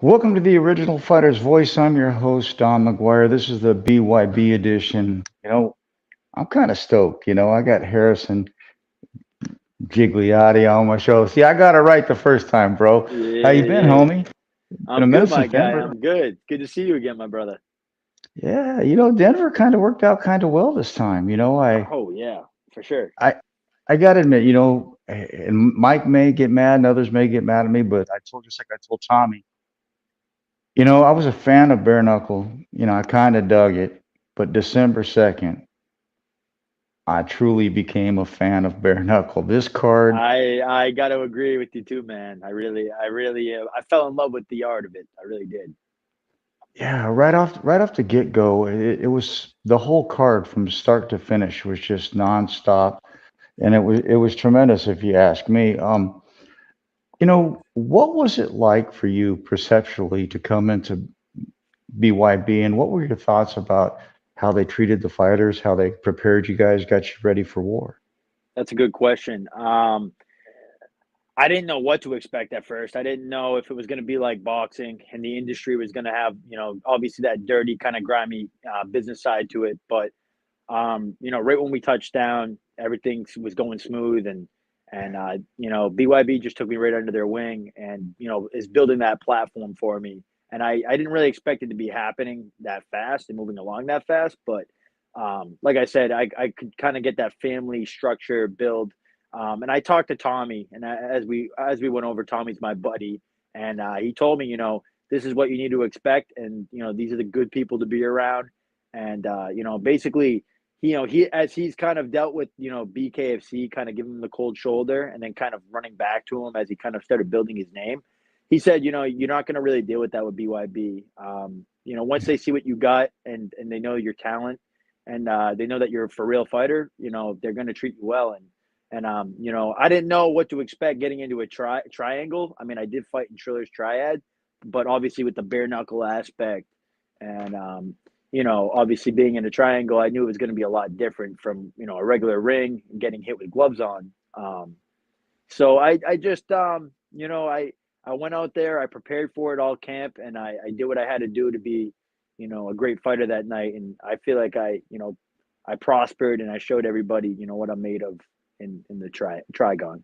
Welcome to the Original Fighter's Voice. I'm your host, Don Mcguire. This is the BYB edition. I'm kind of stoked. I got Harrison Gigliotti on my show. See, I got it right the first time, bro. How you Yeah, been, yeah. homie? Been a I'm good, minute my since guy. Denver. I'm good. Good to see you again, my brother. Yeah, Denver kind of worked out kind of well this time. Oh, yeah, for sure. I, I got to admit, and Mike may get mad and others may get mad at me, but just like I told Tommy, I was a fan of bare knuckle. I kind of dug it, but December 2nd. I truly became a fan of bare knuckle. This card, I got to agree with you too, man. I fell in love with the art of it. I really did. yeah, right off the get go, it was the whole card from start to finish was just nonstop, and it was tremendous if you ask me. What was it like for you perceptually to come into BYB, and what were your thoughts about how they treated the fighters, how they prepared you guys, got you ready for war? That's a good question. I didn't know what to expect at first. I didn't know if it was going to be like boxing and the industry was going to have, obviously that dirty kind of grimy business side to it. But right when we touched down, everything was going smooth, and BYB just took me right under their wing, and is building that platform for me. And I didn't really expect it to be happening that fast and moving along that fast, but like I said, I could kind of get that family structure build. And I talked to Tommy, and as we went over, Tommy's my buddy, and he told me, this is what you need to expect, and these are the good people to be around, and basically he as he's kind of dealt with BKFC kind of giving him the cold shoulder and then kind of running back to him as he kind of started building his name. He said, you're not going to really deal with that with BYB. Once they see what you got and they know your talent and they know that you're a for real fighter, they're going to treat you well. And I didn't know what to expect getting into a triangle. I mean, I did fight in Triller's triad, but obviously with the bare knuckle aspect and obviously being in a triangle, I knew it was going to be a lot different from a regular ring and getting hit with gloves on. So I just I went out there, I prepared for it all camp, and I did what I had to do to be a great fighter that night, and I feel like I prospered and I showed everybody what I'm made of in the trigon.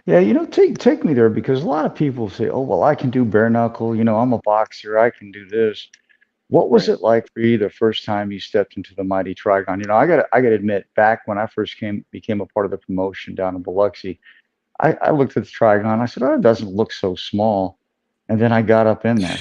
Yeah, take me there because a lot of people say, "Oh, well, I can do bare knuckle. I'm a boxer. I can do this." What was Right. it like for you the first time you stepped into the Mighty Trigon? I got to admit, back when I first became a part of the promotion down in Biloxi, I looked at the Trigon. I said, "Oh, it doesn't look so small," and then I got up in there.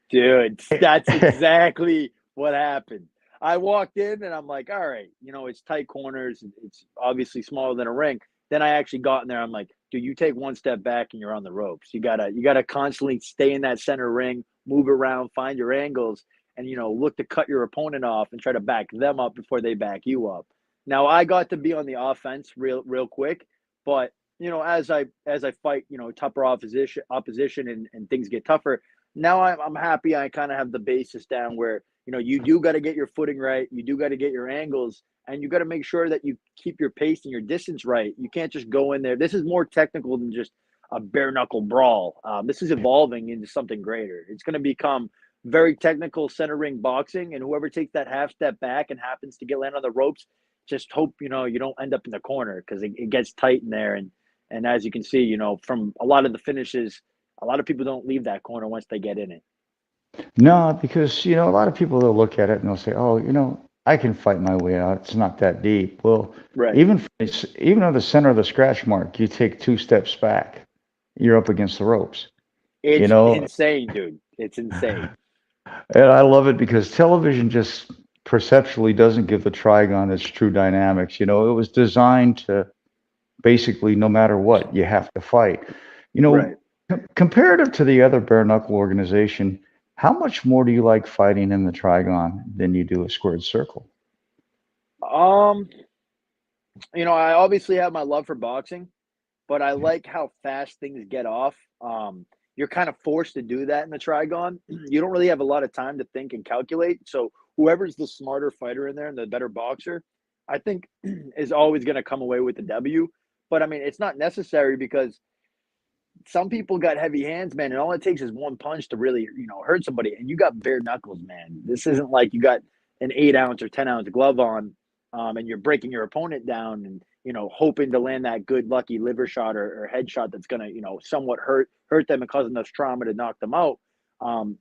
Dude, that's exactly what happened. I walked in and I'm like, all right, it's tight corners. It's obviously smaller than a ring. Then I actually got in there. I'm like, dude, you take one step back and you're on the ropes. You gotta constantly stay in that center ring, move around, find your angles, and look to cut your opponent off and try to back them up before they back you up. Now I got to be on the offense real quick, but as I fight, tougher opposition and things get tougher, now I'm happy I kind of have the basis down where you do got to get your footing right, you do got to get your angles, and you got to make sure that you keep your pace and your distance right. You can't just go in there. This is more technical than just a bare knuckle brawl. This is evolving into something greater. It's going to become very technical center ring boxing, and whoever takes that half step back and happens to get land on the ropes, just hope you don't end up in the corner because it gets tight in there. And as you can see, from a lot of the finishes, a lot of people don't leave that corner once they get in it. No, because a lot of people they'll look at it and they'll say, "Oh, I can fight my way out. It's not that deep." Well, Right. even at the center of the scratch mark, you take 2 steps back, you're up against the ropes. You It's know, insane, dude. It's insane. And I love it because television just perceptually doesn't give the Trigon its true dynamics. It was designed to basically, no matter what, you have to fight. You know, Right. Comparative to the other bare knuckle organization, how much more do you like fighting in the Trigon than you do a squared circle? Um, I obviously have my love for boxing, but I like how fast things get off. You're kind of forced to do that in the Trigon. You don't really have a lot of time to think and calculate. So whoever's the smarter fighter in there and the better boxer, I think is always going to come away with the W. But I mean, it's not necessary because some people got heavy hands, man, and all it takes is one punch to really, hurt somebody. And you got bare knuckles, man. This isn't like you got an 8 ounce or 10 ounce glove on, and you're breaking your opponent down and hoping to land that good lucky liver shot or head shot that's gonna somewhat hurt them and cause enough trauma to knock them out. Um,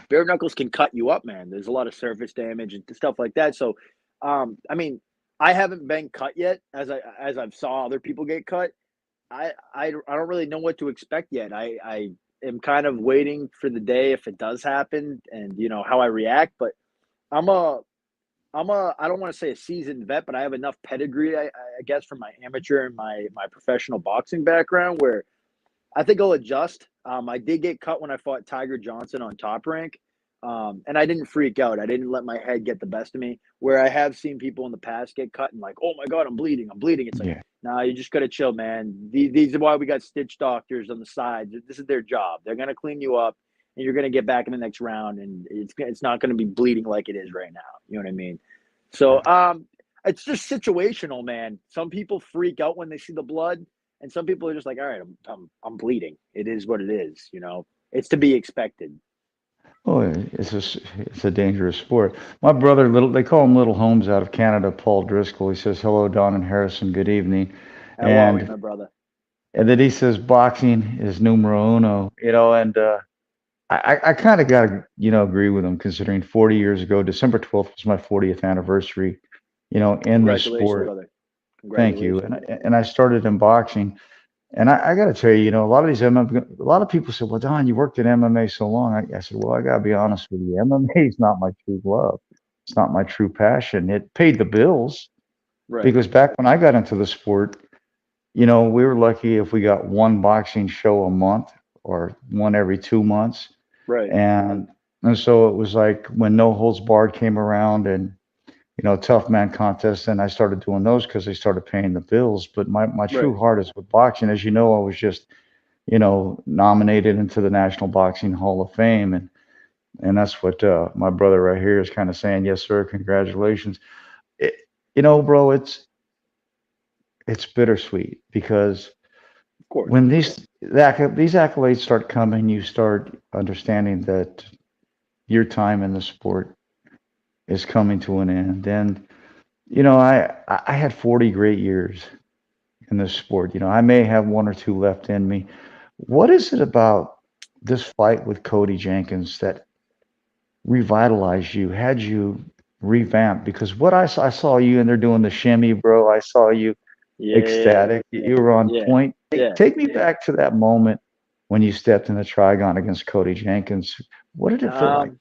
Bare knuckles can cut you up, man. There's a lot of surface damage and stuff like that. So, I mean, I haven't been cut yet, as I've saw other people get cut. I don't really know what to expect yet. I am kind of waiting for the day if it does happen and how I react. But I'm a I don't want to say a seasoned vet, but I have enough pedigree, I guess, from my amateur and my professional boxing background where I think I'll adjust. I did get cut when I fought Tiger Johnson on Top Rank, and I didn't freak out. I didn't let my head get the best of me. Where I have seen people in the past get cut and like, oh my god, I'm bleeding, I'm bleeding. It's like, Yeah. nah, you just gotta chill, man. These are why we got stitch doctors on the side. This is their job. They're gonna clean you up, and you're gonna get back in the next round, and it's not gonna be bleeding like it is right now. You know what I mean? So, it's just situational, man. Some people freak out when they see the blood, and some people are just like, all right, I'm bleeding. It is what it is. It's to be expected. Oh, it's a dangerous sport. My brother, little they call him Little Holmes out of Canada, Paul Driscoll. He says, "Hello, Don and Harrison. Good evening," How are we, and my brother? and then he says, "Boxing is numero uno." And I kind of got to agree with him, considering 40 years ago, December 12th was my 40th anniversary. In the Congratulations, sport. brother. Thank you. Congratulations. And I started in boxing. And I got to tell you, a lot of these MMA, a lot of people said, "Well, Don, you worked at MMA so long." I said, "Well, I got to be honest with you. MMA is not my true love. It's not my true passion. It paid the bills Right, because back when I got into the sport, we were lucky if we got one boxing show a month or one every 2 months, right, and so it was like when No Holds Barred came around and tough man contest, and I started doing those because they started paying the bills. But my right. true heart is with boxing. As you know, I was just nominated into the National Boxing Hall of Fame, and that's what my brother right here is kind of saying. Yes, sir. Congratulations. It, bro, it's bittersweet because Of course. when these accolades start coming, you start understanding that your time in the sport is coming to an end. And I had 40 great years in this sport. I may have one or two left in me. What is it about this fight with Cody Jenkins that revitalized you, had you revamped? Because what I saw you in there doing the shimmy, bro. I saw you Yeah, ecstatic. You were on yeah, point. yeah. Take me back to that moment when you stepped in the Trigon against Cody Jenkins. What did it feel like? Um,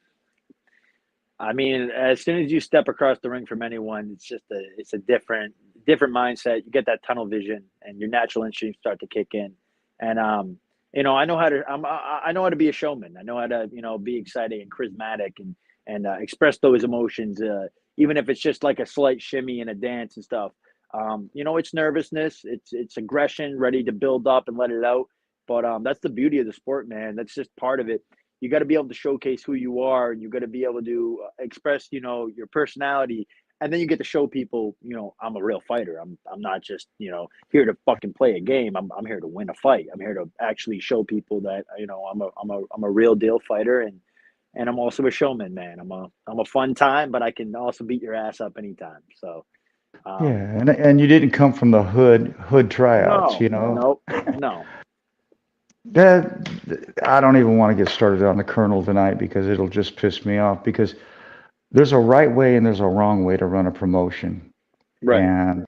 I mean, as soon as you step across the ring from anyone, it's a different mindset. You get that tunnel vision, and your natural instincts start to kick in. And I know how to I know how to be a showman. I know how to be exciting and charismatic and express those emotions, even if it's just like a slight shimmy and a dance and stuff. It's nervousness, it's aggression, ready to build up and let it out. But that's the beauty of the sport, man. That's just part of it. You got to be able to showcase who you are, and you got to be able to express your personality, and then you get to show people I'm a real fighter. I'm not just here to fucking play a game. I'm here to win a fight. I'm here to actually show people that I'm a real deal fighter, and I'm also a showman, man. I'm a fun time, but I can also beat your ass up anytime. So Yeah, um and you didn't come from the hood tryouts, no, no, no. That I don't even want to get started on the Colonel tonight because it'll just piss me off because there's a right way and there's a wrong way to run a promotion. Right, And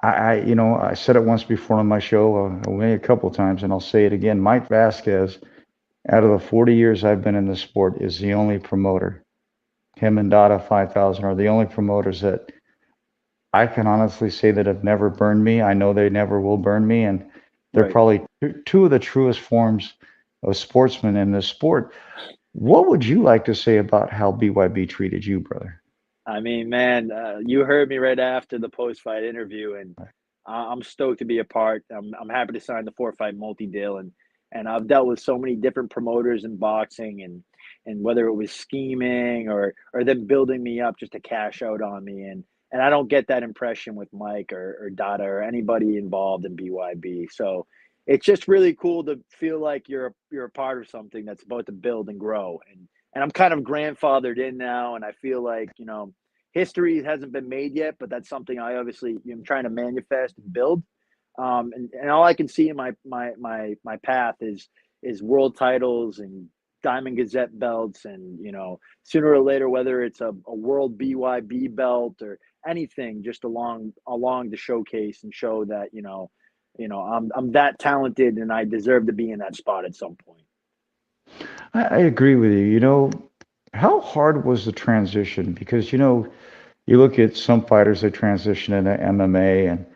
I said it once before on my show, maybe a couple of times, and I'll say it again. Mike Vasquez, out of the 40 years I've been in this sport, is the only promoter. Him and Dada 5000 are the only promoters that I can honestly say that have never burned me. I know they never will burn me, and they're right. probably two of the truest forms of sportsmen in this sport. What would you like to say about how BYB treated you, brother? I mean, man, you heard me right after the post-fight interview, and I'm stoked to be a part. I'm happy to sign the four-fight multi-deal, and I've dealt with so many different promoters in boxing, and whether it was scheming or them building me up just to cash out on me, and I don't get that impression with Mike or Dada or anybody involved in BYB. So, it's just really cool to feel like you're a part of something that's about to build and grow. And I'm kind of grandfathered in now, and I feel like, history hasn't been made yet, but that's something I obviously am trying to manifest and build. And all I can see in my path is world titles and Diamond Gazette belts, and sooner or later, whether it's a world BYB belt or anything, just along the showcase and show that I'm that talented and I deserve to be in that spot at some point. I agree with you. How hard was the transition? Because, you look at some fighters that transition into MMA, and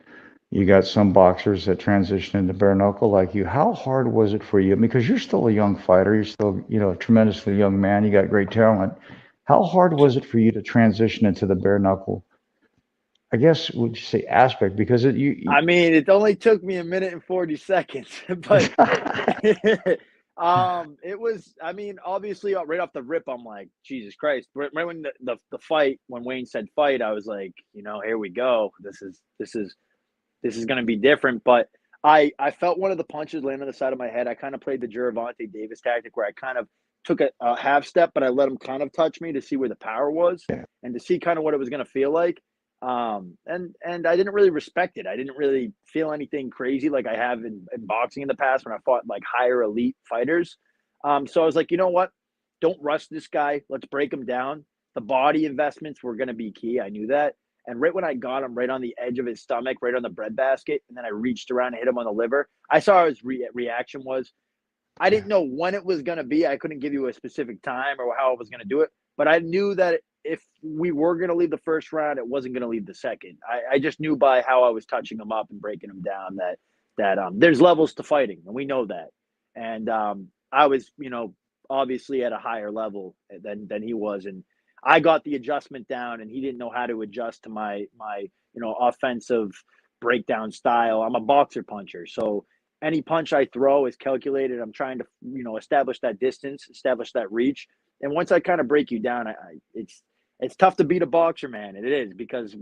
you got some boxers that transition into bare knuckle like you. How hard was it for you? Because you're still a young fighter. You're still, a tremendously young man. You got great talent. How hard was it for you to transition into the bare knuckle? I guess would you say aspect because I mean, it only took me a minute and 40 seconds, but it was, I mean, obviously right off the rip, I'm like, Jesus Christ. Right when the fight, when Wayne said fight, I was like, here we go. This is going to be different. But I felt one of the punches land on the side of my head. I kind of played the Gervonta Davis tactic where I kind of took a half step, but I let him kind of touch me to see where the power was yeah. and to see kind of what it was going to feel like. And I didn't really respect it. I didn't really feel anything crazy like I have in boxing in the past when I fought like higher elite fighters. So I was like, you know what? Don't rush this guy. Let's break him down. The body investments were going to be key. I knew that. And right when I got him right on the edge of his stomach, right on the breadbasket, and then I reached around and hit him on the liver, I saw his reaction was. I Yeah. didn't know when it was going to be. I couldn't give you a specific time or how I was going to do it, but I knew that if we were going to leave the first round, it wasn't going to leave the second. I just knew by how I was touching him up and breaking him down that there's levels to fighting, and we know that. And I was, obviously at a higher level than he was, and I got the adjustment down, and he didn't know how to adjust to my offensive breakdown style. I'm a boxer puncher, so any punch I throw is calculated. I'm trying to, establish that distance, establish that reach. And once I kind of break you down, it's tough to beat a boxer, man. And it is because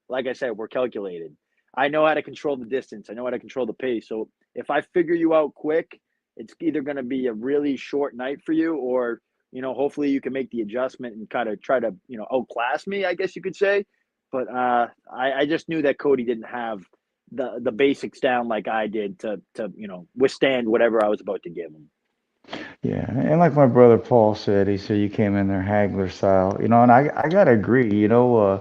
like I said, we're calculated. I know how to control the distance. I know how to control the pace. So if I figure you out quick, it's either going to be a really short night for you, or, hopefully you can make the adjustment and kind of try to, outclass me, I guess you could say. But I just knew that Cody didn't have the basics down like I did to withstand whatever I was about to give him. Yeah, and like my brother Paul said, he said you came in there Hagler style, and I gotta agree, I'm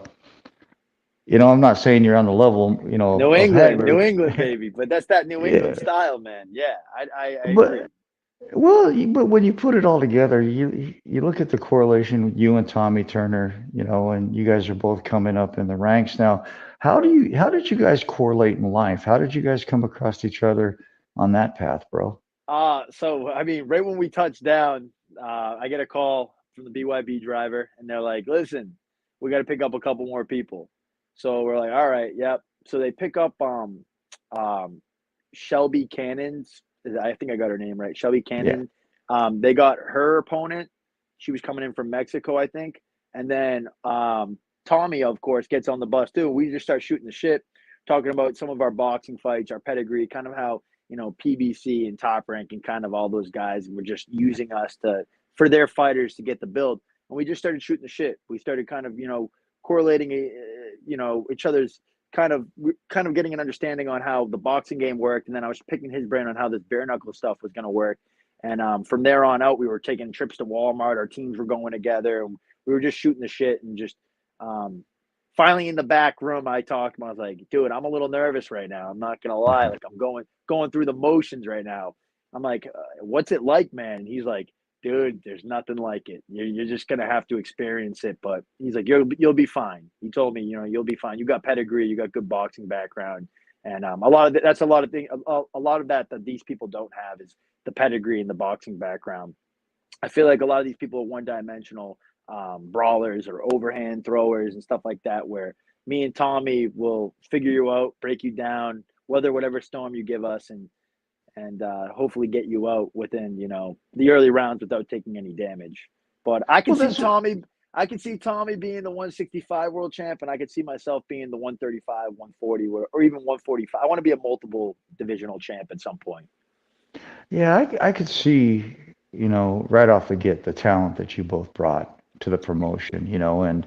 not saying you're on the level, of New Hagler. England, baby, but that's that New Yeah, England style, man. Yeah, I agree. but well, but when you put it all together, you look at the correlation with you and Tommy Turner, and you guys are both coming up in the ranks now. How did you guys correlate in life? How did you guys come across each other on that path, bro? So I mean, right when we touched down, I get a call from the BYB driver, and they're like, "Listen, we got to pick up a couple more people." So we're like, "All right, yep." So they pick up um, Shelby Cannon's. I think I got her name right. Shelby Yeah, Cannon. They got her opponent. She was coming in from Mexico, I think, and then Tommy, of course, gets on the bus too. We just start shooting the shit, talking about some of our boxing fights, our pedigree, kind of how PBC and Top Rank and kind of all those guys were just using us for their fighters to get the build. And we just started shooting the shit. We started kind of, correlating, each other's kind of getting an understanding on how the boxing game worked. And then I was picking his brain on how this bare knuckle stuff was going to work. And from there on out, we were taking trips to Walmart. Our teams were going together. And we were just shooting the shit and just um, finally in the back room, I talked to him. I was like, dude, I'm a little nervous right now. I'm not gonna lie. Like I'm going through the motions right now. I'm like, what's it like, man? And he's like, dude, there's nothing like it. You're just gonna have to experience it. But he's like, you'll be fine. He told me, you'll be fine. You got pedigree. You got good boxing background. And a lot of that's a lot of things. A lot of that these people don't have is the pedigree and the boxing background. I feel like a lot of these people are one dimensional brawlers or overhand throwers and stuff like that, where me and Tommy will figure you out, break you down, weather whatever storm you give us, and hopefully get you out within the early rounds without taking any damage. But I can well, see that's Tommy. I can see Tommy being the 165 world champ, and I could see myself being the 135, 140, or even 145. I want to be a multiple divisional champ at some point. Yeah, I could see, right off the get the talent that you both brought to the promotion, and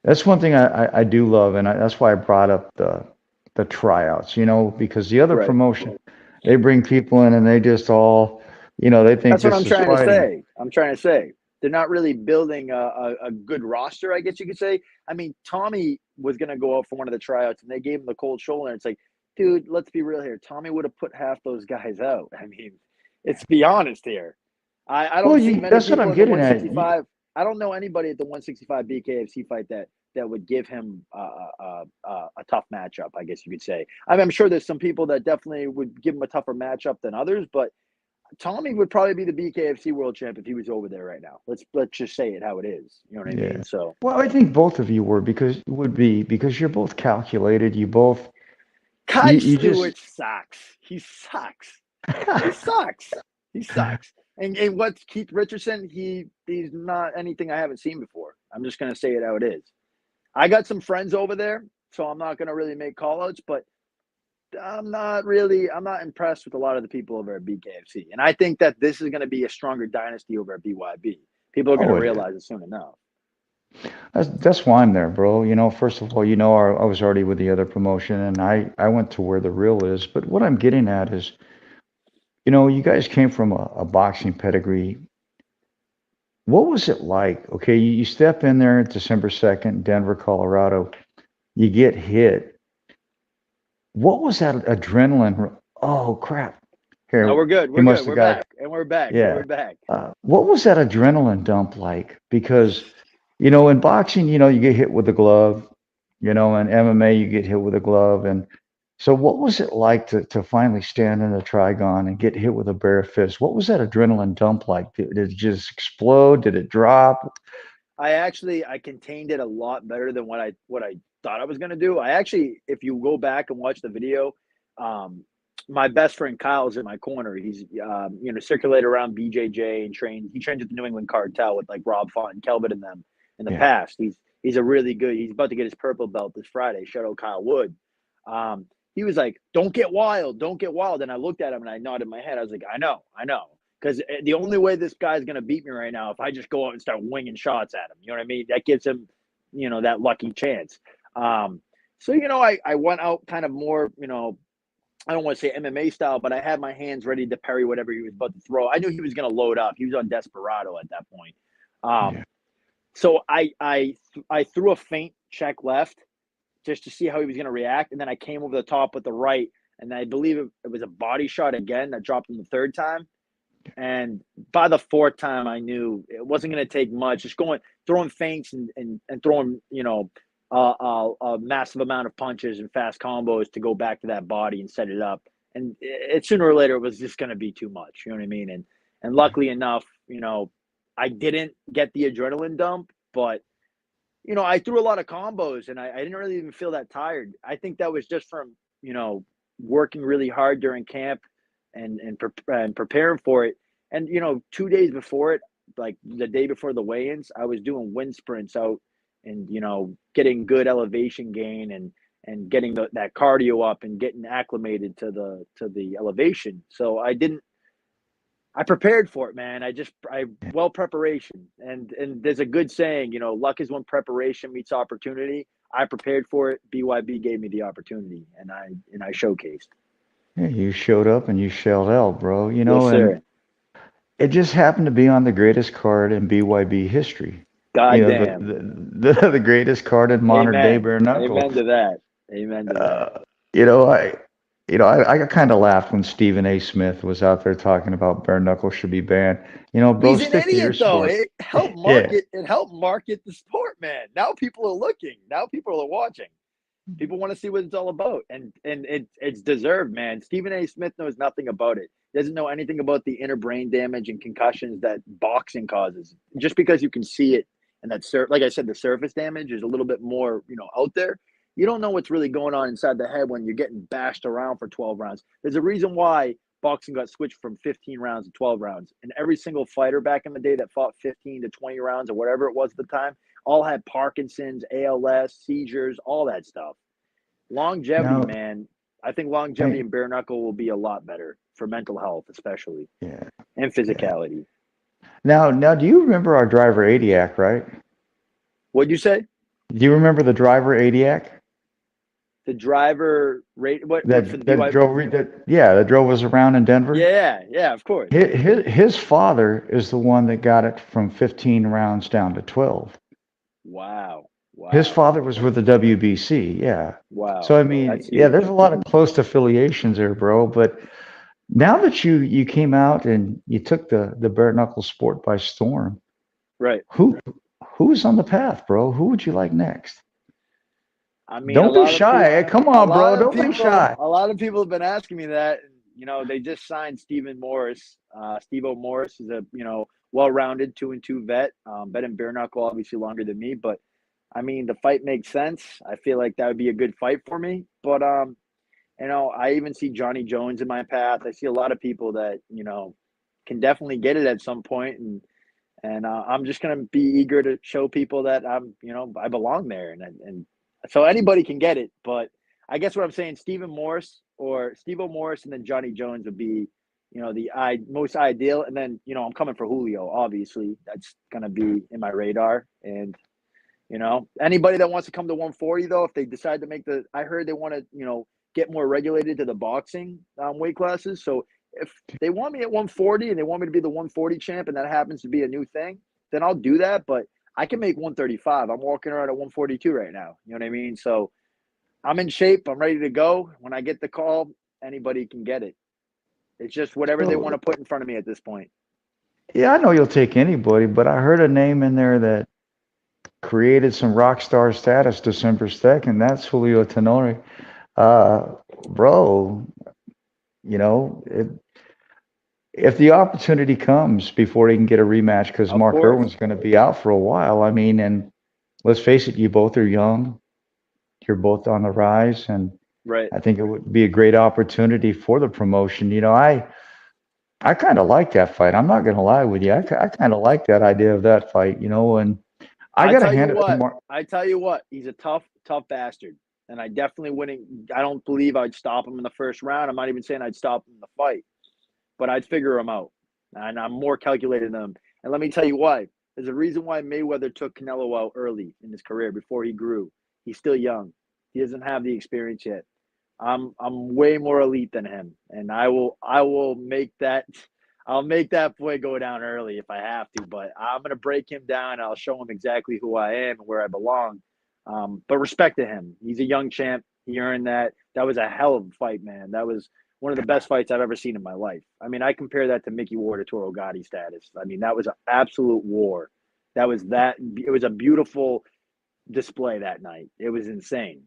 that's one thing I do love, and that's why I brought up the tryouts, because the other Right. promotion, they bring people in and they just all, they think That's what I'm this is trying to fighting. say. I'm trying to say they're not really building a good roster, I guess you could say. I mean, Tommy was going to go out for one of the tryouts, and they gave him the cold shoulder. And it's like, dude, let's be real here. Tommy would have put half those guys out. I mean, let's be honest here. I Well, don't see many that's what people I'm at the getting at. 165. I don't know anybody at the 165 BKFC fight that would give him a tough matchup. I guess you could say. I mean, I'm sure there's some people that definitely would give him a tougher matchup than others, but Tommy would probably be the BKFC world champ if he was over there right now. Let's just say it how it is. You know what I Yeah. mean? So Well, I think both of you because you're both calculated. Kai You just Stewart sucks. He sucks. He sucks. He sucks. And what's Keith Richardson? He's not anything I haven't seen before. I'm just gonna say it how it is. I got some friends over there, so I'm not gonna really make call outs, but I'm not impressed with a lot of the people over at BKFC. And I think that this is gonna be a stronger dynasty over at BYB. People are gonna oh, it is. realize it soon enough. That's why I'm there, bro. First of all, I was already with the other promotion, and I went to where the real is. But what I'm getting at is, you guys came from a boxing pedigree. What was it like? Okay, you step in there December 2nd, Denver, Colorado. You get hit. What was that adrenaline? Oh crap! No, Here, we're good. he We're must good. have We're got. back. And we're back. And Yeah. we're back. What was that adrenaline dump like? Because, in boxing, you get hit with a glove, in MMA, you get hit with a glove. And so what was it like to finally stand in a Trigon and get hit with a bare fist? What was that adrenaline dump like? Did it just explode? Did it drop? I contained it a lot better than what I thought I was gonna do. I actually, if you go back and watch the video, um, my best friend Kyle's in my corner. He's circulated around BJJ and trained. He trained at the New England Cartel with like Rob Font and Kelvin and them in the Yeah. past. He's a really good. He's about to get his purple belt this Friday. Shout out Kyle Wood. He was like, "Don't get wild, don't get wild." And I looked at him and I nodded my head. I was like, I know." Because the only way this guy's going to beat me right now if I just go out and start winging shots at him. You know what I mean? That gives him, that lucky chance. So I went out kind of more, I don't want to say MMA style, but I had my hands ready to parry whatever he was about to throw. I knew he was going to load up. He was on Desperado at that point. Yeah. So I threw a feint check left just to see how he was going to react, and then I came over the top with the right, and I believe it was a body shot again that dropped him the third time. And by the fourth time, I knew it wasn't going to take much. Just throwing feints and throwing, a massive amount of punches and fast combos to go back to that body and set it up. And sooner or later, it was just going to be too much. You know what I mean? And luckily enough, I didn't get the adrenaline dump, but I threw a lot of combos and I didn't really even feel that tired. I think that was just from working really hard during camp and preparing for it. And 2 days before it, like the day before the weigh-ins, I was doing wind sprints out and getting good elevation gain and getting that cardio up and getting acclimated to the elevation. So I prepared for it, man. Well preparation, and there's a good saying, luck is when preparation meets opportunity. I prepared for it. BYB gave me the opportunity, and I showcased. Yeah, you showed up and you shelled out, bro. Yes, And sir. it just happened to be on the greatest card in BYB history. Goddamn. The greatest card in modern day Amen. bare knuckle. Amen to that. Amen to that. Uh, you know, I, I kind of laughed when Stephen A. Smith was out there talking about bare knuckle should be banned. Bro, He's an stick to your idiot, though. sport. It helped Yeah, market. It helped market the sport, man. Now people are looking. Now people are watching. People want to see what it's all about, and it's deserved, man. Stephen A. Smith knows nothing about it. He doesn't know anything about the inner brain damage and concussions that boxing causes. Just because you can see it, and like I said, the surface damage is a little bit more, out there. You don't know what's really going on inside the head when you're getting bashed around for 12 rounds. There's a reason why boxing got switched from 15 rounds to 12 rounds, and every single fighter back in the day that fought 15 to 20 rounds or whatever it was at the time all had Parkinson's, ALS, seizures, all that stuff. Longevity, now man. I think longevity in bare knuckle will be a lot better for mental health, especially, Yeah, and yeah. physicality. Now, do you remember our driver Adiac, right? What'd you say? Do you remember the driver Adiac The driver rate? What for the that BYB? that drove us around in Denver? Yeah, yeah, of course. His father is the one that got it from 15 rounds down to 12. Wow, His wow, father was with the WBC, yeah. So wow. I mean, That's yeah, huge. there's a lot of close affiliations there, bro. But now that you came out and you took the bare knuckle sport by storm, Right. who who's on the path, bro? Who would you like next? I mean, Don't be shy. Come a on, lot bro. of Don't be people, shy. a lot of people have been asking me that. They just signed Stephen Morris. Steve O. Morris is a well-rounded 2-2 vet. Bet in bare knuckle, obviously longer than me, but I mean the fight makes sense. I feel like that would be a good fight for me. But I even see Johnny Jones in my path. I see a lot of people that can definitely get it at some point, and I'm just gonna be eager to show people that I belong there, and so anybody can get it. But I guess what I'm saying, Stephen Morris or Steve O. Morris, and then Johnny Jones would be, the most ideal. And then I'm coming for Julio. Obviously, that's gonna be in my radar. And anybody that wants to come to 140 though, if they decide to I heard they want to get more regulated to the boxing weight classes. So if they want me at 140 and they want me to be the 140 champ, and that happens to be a new thing, then I'll do that. But I can make 135. I'm walking around at 142 right now. You know what I mean? So I'm in shape. I'm ready to go. When I get the call, anybody can get it. It's just whatever they want So to put in front of me at this point. yeah, I know you'll take anybody, but I heard a name in there that created some rock star status December 2nd. That's Julio Tenori. Uh, bro, you know, it, if the opportunity comes before he can get a rematch, because Of Mark course. Irwin's going to be out for a while. I mean, and let's face it, you both are young. You're both on the rise, and Right. I think it would be a great opportunity for the promotion. I kind of like that fight. I'm not going to lie with you. I kind of like that idea of that fight, and I I got to tell you hand it to what, Mark. he's a tough, tough bastard. And I definitely wouldn't, I don't believe I'd stop him in the first round. I'm not even saying I'd stop him in the fight, but I'd figure him out. And I'm more calculated than him. And let me tell you why. There's a reason why Mayweather took Canelo out early in his career before he grew. He's still young. He doesn't have the experience yet. I'm way more elite than him, and I will I'll make that boy go down early if I have to. But I'm gonna break him down. I'll show him exactly who I am and where I belong. But respect to him. He's a young champ. He earned that. That was a hell of a fight, man. That was one of the best fights I've ever seen in my life. I mean, I compare that to Mickey Ward or Toro Gotti status. I mean, that was an absolute war. It was a beautiful display that night. It was insane.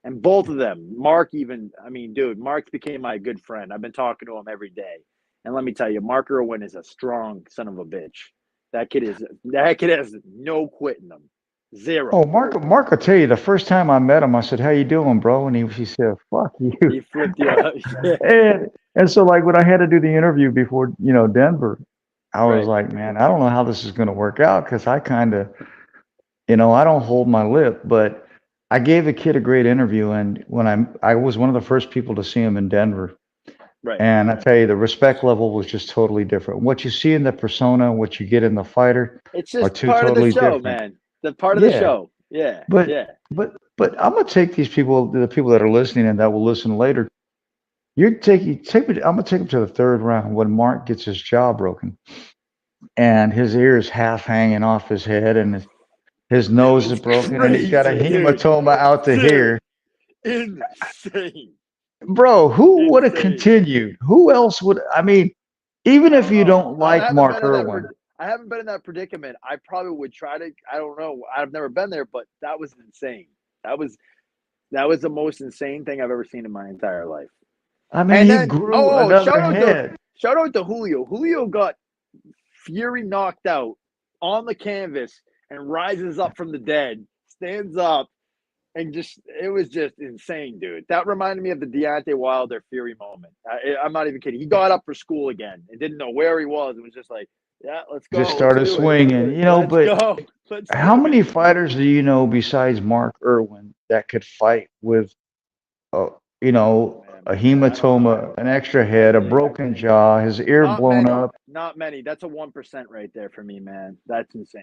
And both of them, Mark even, I mean, dude, Mark became my good friend. I've been talking to him every day. And let me tell you, Mark Irwin is a strong son of a bitch. That kid has no quit in him. Oh, Zero. Mark, will tell you, the first time I met him, I said, "How you doing, bro?" And he said, "Fuck you." He flipped you out. Yeah. And so like when I had to do the interview before, Denver, I was Right. like, man, I don't know how this is going to work out because I kind of, I don't hold my lip, but I gave the kid a great interview, and when I was one of the first people to see him in Denver, Right. and I tell you, the respect level was just totally different. What you see in the persona, what you get in the fighter, It's are just two part of the totally show, different. man. The part of the Yeah, show. Yeah. but Yeah. but I'm gonna take these people, the people that are listening and that will listen later. You take me. I'm gonna take him to the third round when Mark gets his jaw broken and his ears half hanging off his head and his It nose is was broken and he's got a crazy, dude. hematoma out to Dude. here. Insane. Bro, who would have Insane. continued? Who else would? I mean, even I if don't you know. don't like Mark Irwin, I haven't been in that predicament. I probably would try to. I don't know. I've never been there, but that was insane. That was that was the most insane thing I've ever seen in my entire life. I mean, And he then, grew another head. shout out to Julio. Julio got Fury knocked out on the canvas and rises up from the dead, stands up, and just it was just insane, dude. That reminded me of the Deontay Wilder Fury moment. I'm not even kidding. He got up for school again and didn't know where he was. It was just like, yeah, let's Just go, let's started do it, swinging, let's but go, let's how do it. many fighters do you know besides Mark Irwin that could fight with, uh, you Oh know, man, a hematoma, an extra head, a broken jaw, his ear Not blown many. up, Not many. That's a 1% right there for me, man. That's insane.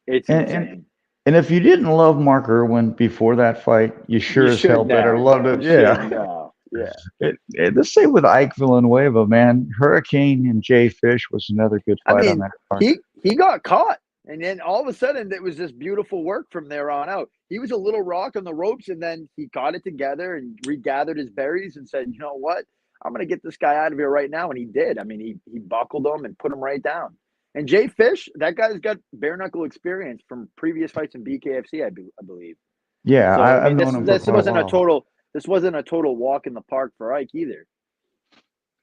It's and and insane. and if you didn't love Mark Irwin before that fight, you You sure as hell should better now. loved You it. should Yeah. now. Yeah. The same with Ike Villanueva, man. Hurricane and Jay Fish was another good I fight on mean, that card. he got caught, and then all of a sudden it was just beautiful work from there on out. He was a little rock on the ropes, and then he got it together and regathered his berries and said, "You know what? I'm going to get this guy out of here right now." And he did. I mean, he buckled him and put him right down. And Jay Fish, that guy's got bare knuckle experience from previous fights in BKFC, I believe. Yeah, So I I've mean, known this him for this quite a wasn't a while. total this wasn't a total walk in the park for Ike either.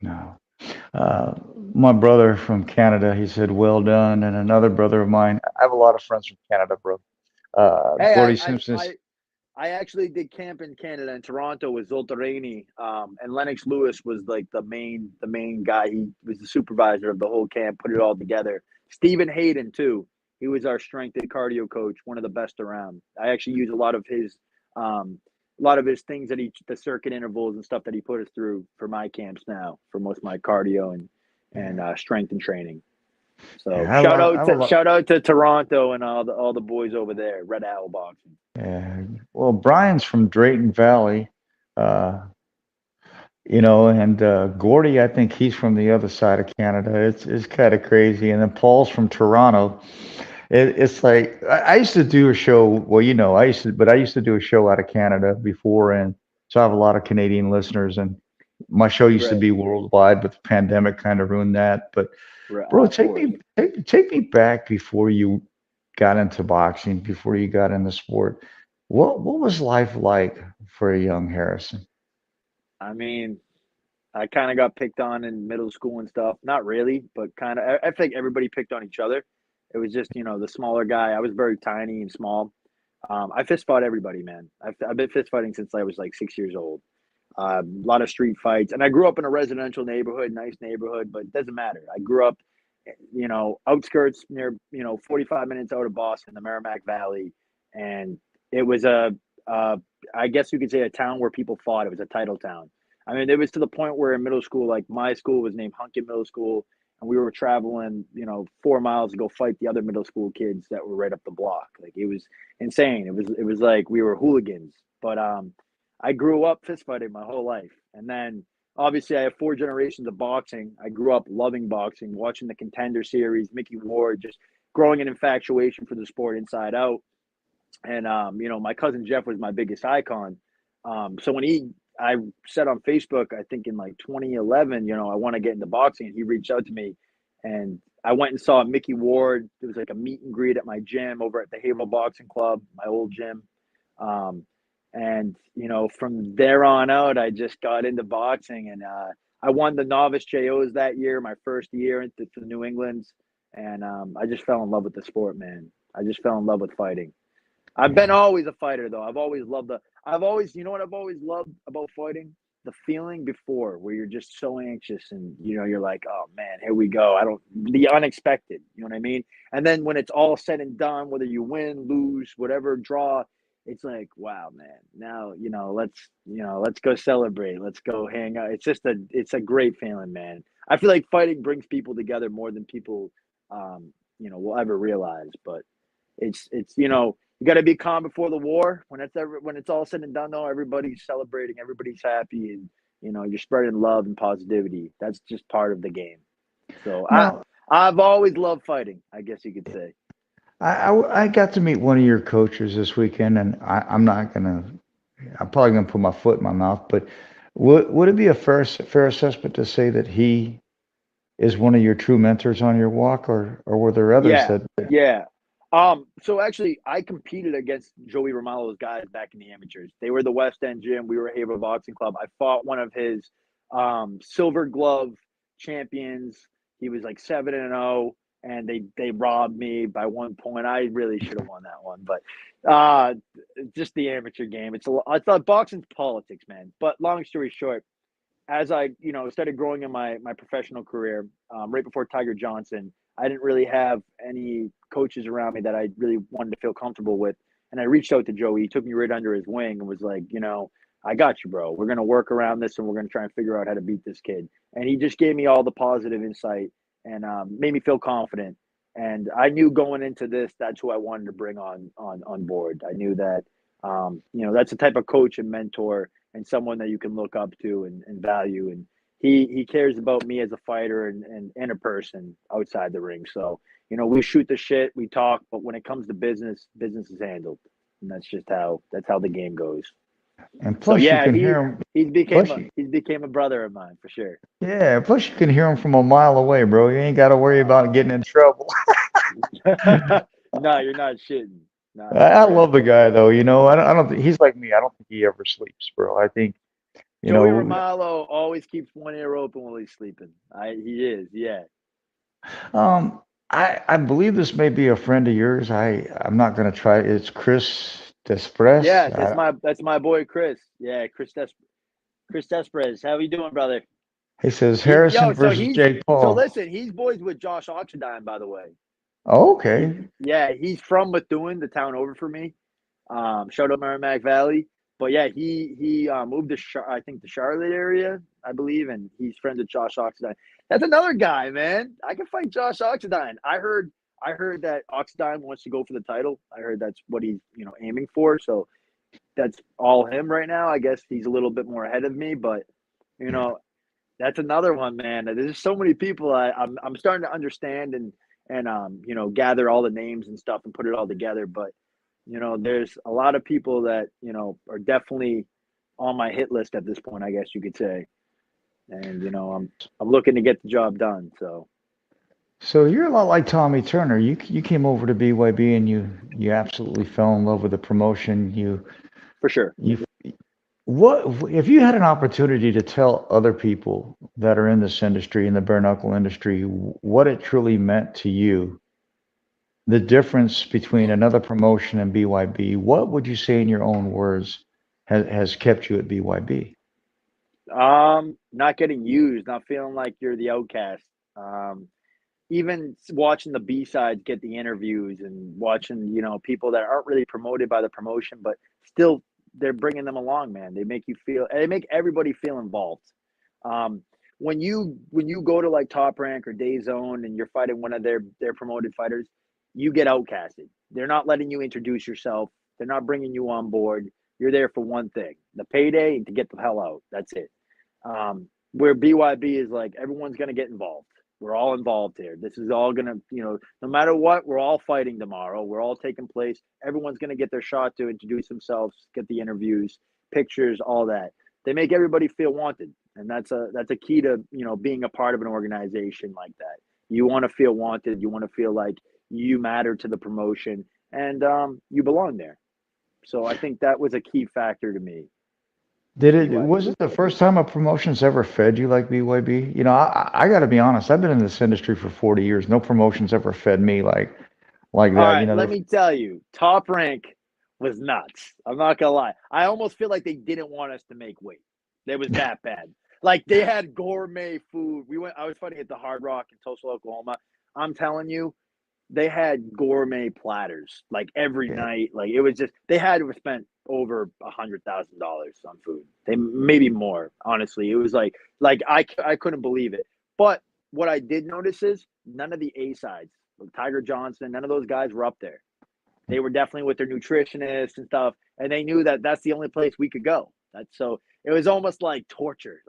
No. Uh, my brother from Canada, he said, well done. And another brother of mine, I have a lot of friends from Canada, bro. Hey, Gordy Simpson's, I actually did camp in Canada in Toronto with Zoltarini, and Lennox Lewis was like the main guy. He was the supervisor of the whole camp, put it all together. Stephen Hayden too. He was our strength and cardio coach, one of the best around. I actually use a lot of his things that the circuit intervals and stuff that he put us through for my camps now for most of my cardio and yeah, strength and training. So yeah, I have a lot. shout out to Toronto and all the boys over there, Red Owl Boxing. Yeah. Well, Brian's from Drayton Valley, uh, and Gordy, I think he's from the other side of Canada. It's kind of crazy. And then Paul's from Toronto. It's like I used to do a show. Well, I used to do a show out of Canada before, and so I have a lot of Canadian listeners. And my show used to Right. be worldwide, but the pandemic kind of ruined that. But Right, bro, of course. take me back before you got into boxing, before you got into sport. What was life like for a young Harrison? I mean, I kind of got picked on in middle school and stuff. Not really, but kind of. I think everybody picked on each other. It was just, the smaller guy. I was very tiny and small. I fist fought everybody, man. I've been fist fighting since I was like 6 years old. A lot of street fights, and I grew up in a residential neighborhood, nice neighborhood, but it doesn't matter. I grew up, outskirts near, 45 minutes out of Boston, the Merrimack Valley, and it was I guess you could say a town where people fought. It was a title town. I mean, it was to the point where in middle school, like my school was named Hunkin Middle School, and we were traveling, 4 miles to go fight the other middle school kids that were right up the block. Like it was insane. It was like we were hooligans. But I grew up fist fighting my whole life, and then obviously I have 4 generations of boxing. I grew up loving boxing, watching the Contender Series, Mickey Ward, just growing an infatuation for the sport inside out. And my cousin Jeff was my biggest icon. So I said on Facebook, I think in like 2011, I want to get into boxing, and he reached out to me, and I went and saw Mickey Ward. There was like a meet and greet at my gym over at the Haverhill Boxing Club, my old gym. Um, and from there on out, I just got into boxing, and I won the novice JOs that year, my first year into the New England's, and I just fell in love with the sport, man. I just fell in love with fighting. I've been Yeah. always a fighter though. I've always, you know what I've always loved about fighting? The feeling before where you're just so anxious and you're like, oh man, here we go. I don't the unexpected, you know what I mean? And then when it's all said and done, whether you win, lose, whatever, draw, it's like, wow, man. Now, let's go celebrate. Let's go hang out. It's a great feeling, man. I feel like fighting brings people together more than people will ever realize. But it's you got to be calm before the war. When it's all said and done, though, everybody's celebrating, everybody's happy, and you're spreading love and positivity. That's just part of the game. So Now, I've always loved fighting, I guess you could say. I got to meet one of your coaches this weekend, and I'm probably gonna put my foot in my mouth, but would it be a fair assessment to say that he is one of your true mentors on your walk, or were there others Yeah, that? yeah. So actually, I competed against Joey Romalo's guys back in the amateurs. They were the West End Gym. We were Haverhill Boxing Club. I fought one of his Silver Glove champions. He was like 7-0, and they robbed me by 1 point. I really should have won that one, but just the amateur game. I thought boxing's politics, man. But long story short, as I, started growing in my professional career, right before Tiger Johnson, I didn't really have any coaches around me that I really wanted to feel comfortable with. And I reached out to Joey. He took me right under his wing and was like, I got you, bro. We're gonna work around this, and we're gonna try and figure out how to beat this kid. And he just gave me all the positive insight and made me feel confident. And I knew going into this, that's who I wanted to bring on board. I knew that that's the type of coach and mentor and someone that you can look up to and value. And he cares about me as a fighter and a person outside the ring. So we shoot the shit, we talk, but when it comes to business, business is handled, and that's how the game goes. And So plus, you yeah, can hear him. became Plus, a he's became a brother of mine for sure. yeah. Plus, you can hear him from a mile away, bro. You ain't got to worry about getting in trouble. No, you're not shitting. Nah, for I real. love the guy, though. I don't think he's like me. I don't think he ever sleeps, bro. I think, you Joey know, Romalo always keeps one ear open while he's sleeping. He is, yeah, um, I believe this may be a friend of yours. I'm not gonna try. It's Chris Despres. yeah. That's my boy Chris. Yeah, Chris Desprez. How you doing, brother? He says He Harrison yo, so versus he's Jake so Paul. listen. He's boys with Josh Oxendine, by the way. Oh, He okay. yeah, he's from Methuen, the town over for me. Shout out Merrimack Valley. But yeah, he moved to I think the Charlotte area, I believe, and he's friends with Josh Oxendine. That's another guy, man. I can fight Josh Oxendine. I heard that Oxendine wants to go for the title. I heard that's what he's aiming for. So that's all him right now. I guess he's a little bit more ahead of me, but you Yeah. know that's another one, man. There's so many people I'm starting to understand and gather all the names and stuff and put it all together. But there's a lot of people that are definitely on my hit list at this point, I guess you could say. And I'm looking to get the job done. So So you're a lot like Tommy Turner. You came over to BYB and you absolutely fell in love with the promotion. for sure. You what if you had an opportunity to tell other people that are in this industry, in the bare knuckle industry, what it truly meant to you, the difference between another promotion and BYB, what would you say in your own words has kept you at BYB? Not getting used, not feeling like you're the outcast. Even watching the B sides get the interviews and watching people that aren't really promoted by the promotion, but still they're bringing them along, man. They make everybody feel involved. um when you go to like Top Rank or Day Zone and you're fighting one of their promoted fighters, you get outcasted. They're not letting you introduce yourself. They're not bringing you on board. You're there for one thing, the payday, and to get the hell out. That's it. Where BYB is like everyone's going to get involved. We're all involved here. This is all going to, no matter what, we're all fighting tomorrow. We're all taking place. Everyone's going to get their shot to introduce themselves, get the interviews, pictures, all that. They make everybody feel wanted, and that's a key to being a part of an organization like that. You want to feel wanted. You want to feel like you matter to the promotion, and you belong there. So I think that was a key factor to me Did with it was BYB. it the first time a promotion's ever fed you like BYB? I got to be honest. I've been in this industry for 40 years. No promotion's ever fed me like All that. right, let me tell you, Top Rank was nuts. I'm not gonna lie. I almost feel like they didn't want us to make weight. It was that bad. Like they had gourmet food. I was fighting at the Hard Rock in Tulsa, Oklahoma. I'm telling you, they had gourmet platters like every Yeah. night. Like it was just they had to have spent over $100,000 on food. They maybe more. Honestly, it was like I couldn't believe it. But what I did notice is none of the A sides, like Tiger Johnson, none of those guys were up there. They were definitely with their nutritionists and stuff, and they knew that that's the only place we could go. That's so it was almost like torture.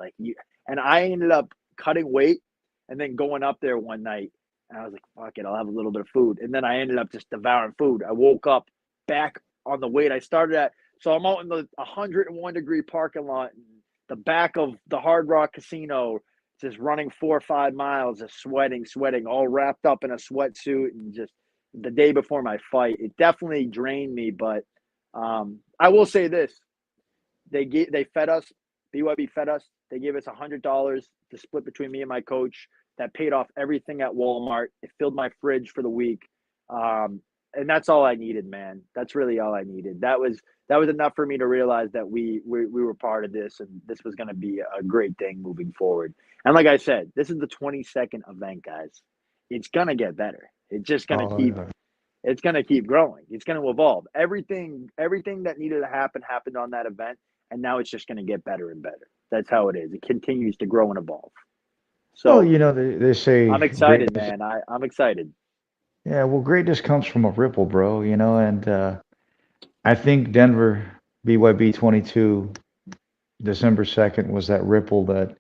And I ended up cutting weight and then going up there one night, and I was like, "Fuck it, I'll have a little bit of food." And then I ended up just devouring food. I woke up back on the weight I started at. So I'm out in the 101-degree parking lot, in the back of the Hard Rock Casino, just running 4 or 5 miles, just sweating, all wrapped up in a sweatsuit, and just the day before my fight. It definitely drained me, but I will say this: they fed us. BYB fed us. They gave us $100 to split between me and my coach. That paid off everything at Walmart. It filled my fridge for the week, and that's all I needed, man. That's really all I needed. That was enough for me to realize that we were part of this, and this was going to be a great thing moving forward. And like I said, this is the 22nd event, guys. It's gonna get better. It's just gonna Oh, keep yeah. it's going to keep growing. It's going to evolve. Everything that needed to happen happened on that event, and now it's just going to get better and better. That's how it is. It continues to grow and evolve. Well, So they say I'm excited, greatness. man. I'm excited. Yeah, well, greatness comes from a ripple, bro. And I think Denver BYB 22 December 2nd was that ripple that will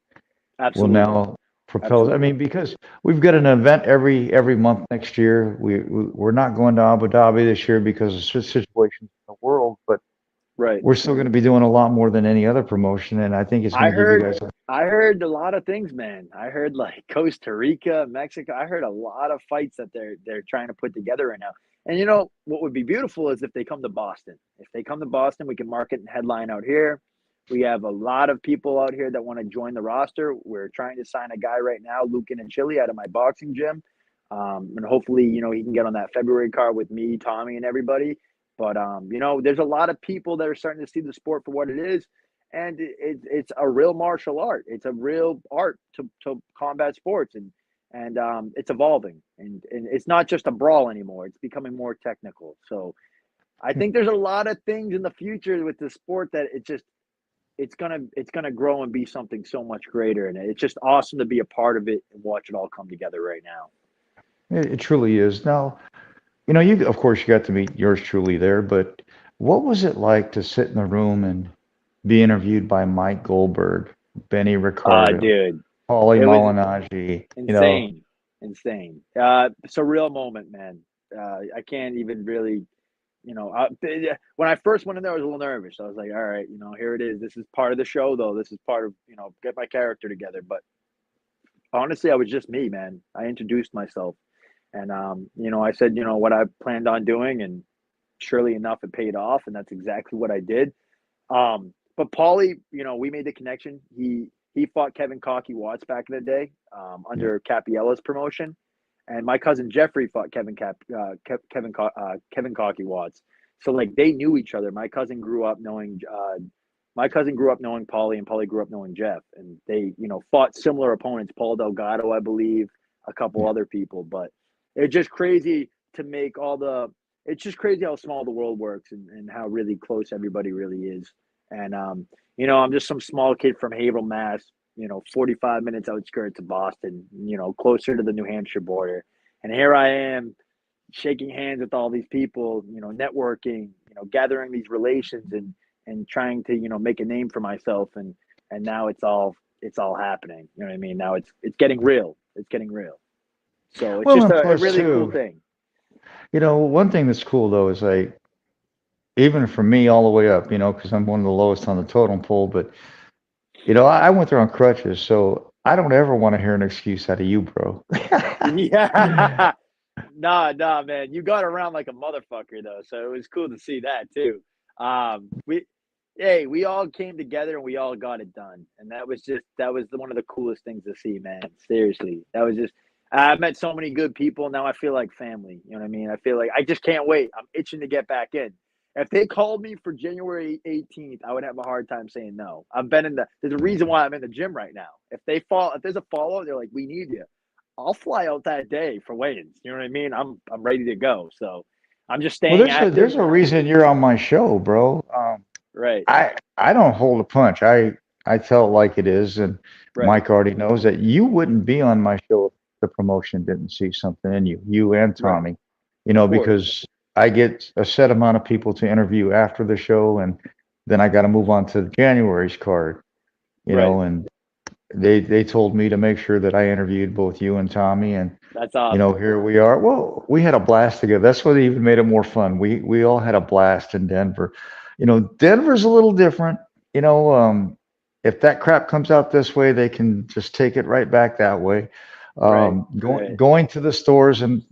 Absolutely. now propel. I Absolutely. mean, because we've got an event every month next year. We're not going to Abu Dhabi this year because of situations in the world, but Right. we're still going to be doing a lot more than any other promotion, and I think it's going I to give you heard guys. I heard a lot of things, man. I heard like Costa Rica, Mexico. I heard a lot of fights that they're trying to put together right now. And you know what would be beautiful is if they come to Boston. If they come to Boston, we can market and headline out here. We have a lot of people out here that want to join the roster. We're trying to sign a guy right now, Lucan and Chili, out of my boxing gym. And hopefully, he can get on that February card with me, Tommy, and everybody. But there's a lot of people that are starting to see the sport for what it is, and it's a real martial art. It's a real art to combat sports, and it's evolving, and it's not just a brawl anymore. It's becoming more technical. So I think there's a lot of things in the future with the sport that it's gonna grow and be something so much greater, and it's just awesome to be a part of it and watch it all come together right now. It truly is. Now, you of course you got to meet yours truly there, but what was it like to sit in the room and be interviewed by Mike Goldberg, Benny Ricardo, Dude, Paulie it was Malignaggi? insane, insane. Surreal moment, man. I can't even really, when I first went in there, I was a little nervous. I was like, all right, here it is. This is part of the show, though. This is part of, get my character together. But honestly, I was just me, man. I introduced myself, and I said, what I planned on doing, and surely enough, it paid off, and that's exactly what I did. But Paulie, we made the connection. He fought Kevin Cocky Watts back in the day, Yeah. under Capiella's promotion, and my cousin Jeffrey fought Kevin Cocky Watts. So like they knew each other. My cousin grew up knowing Paulie, and Paulie grew up knowing Jeff, and they fought similar opponents. Paul Delgado, I believe, a couple Yeah. other people, but it's just crazy to make all the. It's just crazy how small the world works, and how really close everybody really is. And I'm just some small kid from Haverhill, Mass. 45 minutes outskirts of Boston. Closer to the New Hampshire border, and here I am, shaking hands with all these people. Networking. Gathering these relations and trying to make a name for myself, and now it's all happening. You know what I mean? Now it's getting real. It's getting real. So it's Well, just and a plus really cool too, thing. one thing that's cool though is like even for me all the way up, because I'm one of the lowest on the totem pole, but I went there on crutches, so I don't ever want to hear an excuse out of you, bro. Yeah. Nah, man. You got around like a motherfucker though, so it was cool to see that too. We all came together and we all got it done, and that was one of the coolest things to see, man. Seriously, that was just. I met so many good people. Now I feel like family. You know what I mean? I feel like I just can't wait. I'm itching to get back in. If they called me for January 18th, I would have a hard time saying no. There's a reason why I'm in the gym right now. If there's a follow, they're like, we need you. I'll fly out that day for weigh-ins. You know what I mean? I'm ready to go. So I'm just Well, staying there's active. a reason you're on my show, bro. Right, I don't hold a punch. I tell it like it is, and right. Mike already knows that you wouldn't be on my show if the promotion didn't see something in you and Right. Tommy, Of course. because I get a set amount of people to interview after the show, and then I got to move on to January's card, Right. and they told me to make sure that I interviewed both you and Tommy, and That's awesome. here we are. Well, we had a blast together. That's what even made it more fun. We all had a blast in Denver. Denver's a little different. If that crap comes out this way, they can just take it right back that way. Right. Going Right. going to the stores and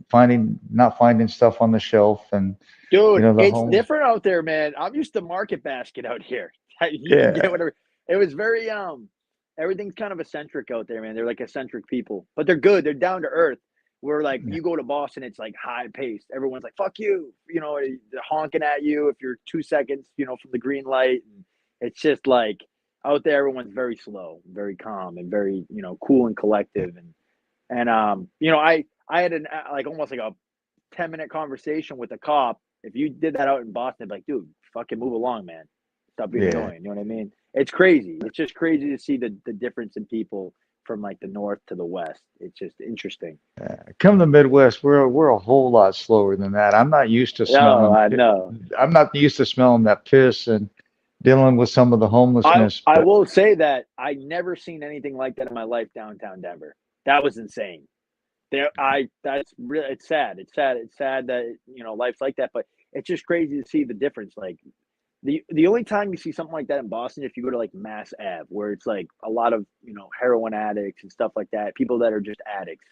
not finding stuff on the shelf, and Dude, the it's home. different out there, man. I'm used to Market Basket out here. You can get Yeah, whatever. It was very everything's kind of eccentric out there, man. They're like eccentric people, but they're good. They're down to earth. Where like yeah. you go to Boston, it's like high paced. Everyone's like "fuck you," they're honking at you if you're 2 seconds, from the green light. And it's just like out there, everyone's very slow, very calm, and very cool and collective. And I had like almost like a 10-minute conversation with a cop. If you did that out in Boston, I'd be like, dude, fucking move along, man. Stop being Yeah. annoying. You know what I mean? It's crazy. It's just crazy to see the difference in people from like the north to the west. It's just interesting. Come to the Midwest, we're a whole lot slower than that. I'm not used to Oh, smelling. I know. I'm not used to smelling that piss and dealing with some of the homelessness. I But will say that I never seen anything like that in my life downtown Denver. That was insane. That's really it's sad. It's sad. It's sad that life's like that. But it's just crazy to see the difference. Like the only time you see something like that in Boston, if you go to like Mass Ave, where it's like a lot of heroin addicts and stuff like that, people that are just addicts.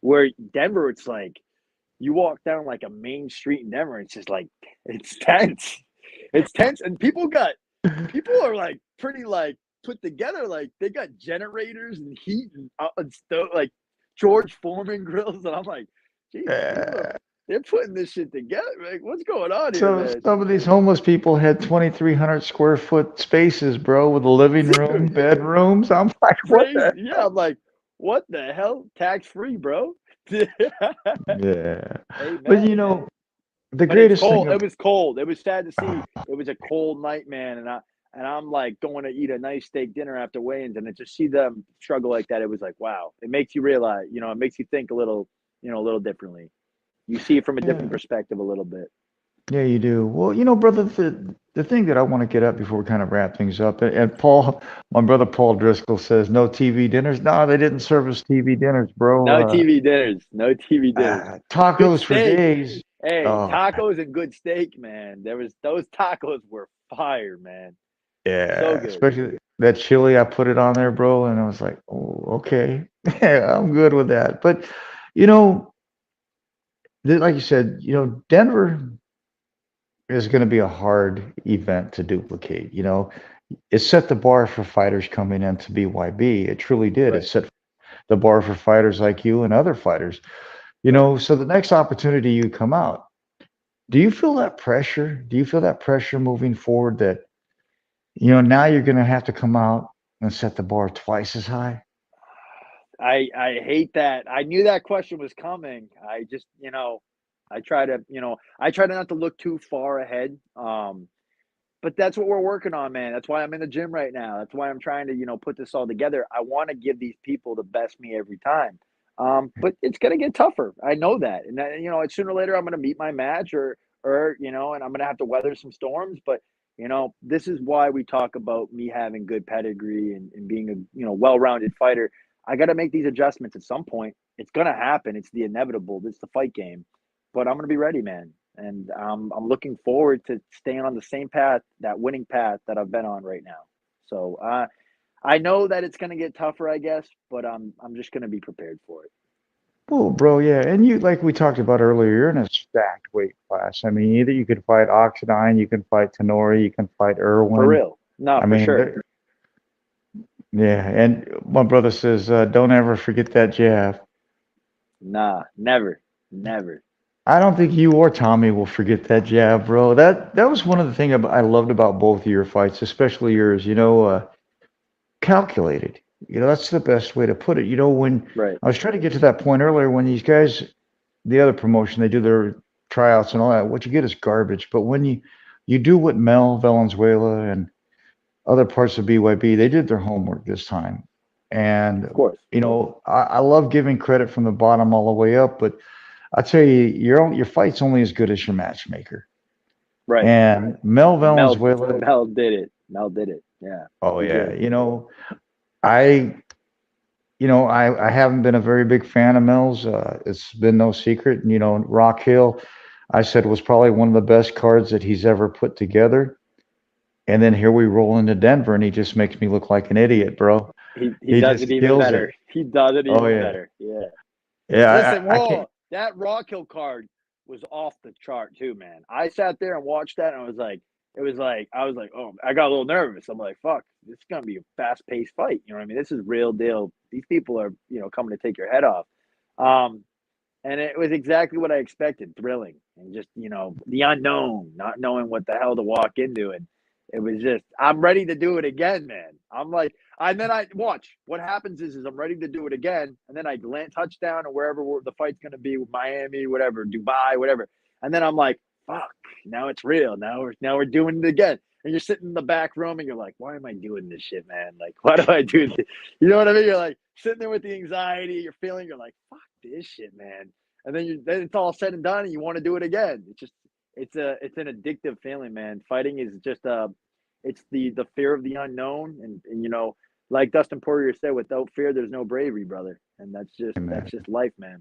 Where Denver, it's like you walk down like a main street in Denver, it's just like it's tense. It's tense, and people are like pretty like put together. Like they got generators and heat and stuff like George Foreman grills, and I'm like, Jesus, uh, they're putting this shit together. Like, what's going on here, so man? some of these homeless people had 2,300 square foot spaces, bro, with a living room, Dude, bedrooms. I'm like, what crazy. the Yeah, hell? I'm like, what the hell? Tax free, bro. Yeah. But Amen, man. the But it's greatest thing cold. of It was cold. It was sad to see. ah, It was a cold night, man, and I'm like going to eat a nice steak dinner after weigh-ins, and to see them struggle like that, it was like, wow. It makes you realize, it makes you think a little differently. You see it from a different yeah, perspective a little bit. yeah, you do. Well, brother, the thing that I want to get up before we kind of wrap things up, and Paul, my brother Paul Driscoll says no TV dinners. No, they didn't serve us TV dinners, bro. No TV dinners. No TV dinners. Good Tacos for steak. days. Hey, Oh, tacos and good steak, man. Those tacos were fire, man. So yeah, good. especially that chili. I put it on there, bro, and I was like, oh, okay, yeah, I'm good with that. But you know, like you said, Denver is going to be a hard event to duplicate. It set the bar for fighters coming into BYB. It truly did. It Right. set the bar for fighters like you and other fighters. Right. So the next opportunity you come out, do you feel that pressure? Do you feel that pressure moving forward that, now you're going to have to come out and set the bar twice as high? I hate that. I knew that question was coming. I just, I try to not to look too far ahead. But that's what we're working on, man. That's why I'm in the gym right now. That's why I'm trying to, put this all together. I want to give these people the best me every time. But it's gonna get tougher. I know that, and sooner or later I'm gonna meet my match, and I'm gonna have to weather some storms. But this is why we talk about me having good pedigree and being a well-rounded fighter. I got to make these adjustments at some point. It's gonna happen. It's the inevitable. It's the fight game. But I'm gonna be ready, man. And I'm looking forward to staying on the same path, that winning path that I've been on right now. So I know that it's going to get tougher, I guess, but I'm just going to be prepared for it. Well, bro, yeah. And you, like we talked about earlier, you're in a stacked weight class. I mean, either you can fight Oxidine, you can fight Tenori, you can fight For Irwin. real. No, I for mean, sure. yeah. And my brother says, don't ever forget that jab. Nah, never, never. I don't think you or Tommy will forget that jab, bro. That was one of the things I loved about both of your fights, especially yours. Calculated. That's the best way to put it. When Right. I was trying to get to that point earlier, when these guys, the other promotion, they do their tryouts and all that, what you get is garbage. But when you do what Mel Valenzuela and other parts of BYB, they did their homework this time. Of And course. I love giving credit from the bottom all the way up, but I tell you, your fight's only as good as your matchmaker. Right. And Mel Valenzuela, Mel did it. Mel did it. Yeah, oh he yeah, did. I I haven't been a very big fan of Mel's. It's been no secret. And, Rock Hill, I said was probably one of the best cards that he's ever put together. And then here we roll into Denver, and he just makes me look like an idiot, bro. He He does it just even kills it. better. He does it Oh even yeah, better. Yeah. yeah. Listen, I can't. whoa, that Rock Hill card was off the chart too, man. I sat there and watched that, and I was like, oh, I got a little nervous. I'm like, fuck, this is gonna be a fast paced fight. You know what I mean? This is real deal. These people are, coming to take your head off. Um, and it was exactly what I expected, thrilling and just, the unknown, not knowing what the hell to walk into. And it was just, I'm ready to do it again, man. I'm like, and then I watch what happens is I'm ready to do it again. And then I land touchdown or wherever the fight's going to be, Miami, whatever, Dubai, whatever. And then I'm like, fuck, now it's real. Now we're doing it again. and you're sitting in the back room, and you're like, why am I doing this shit, man? Like, why do I do this? You know what I mean? You're like sitting there with the anxiety, you're feeling, you're like, fuck this shit, man. And then it's all said and done, and you want to do it again. It's an addictive feeling, man. Fighting is just it's the fear of the unknown, and like Dustin Poirier said, without fear, there's no bravery, brother. And man. that's just life, man.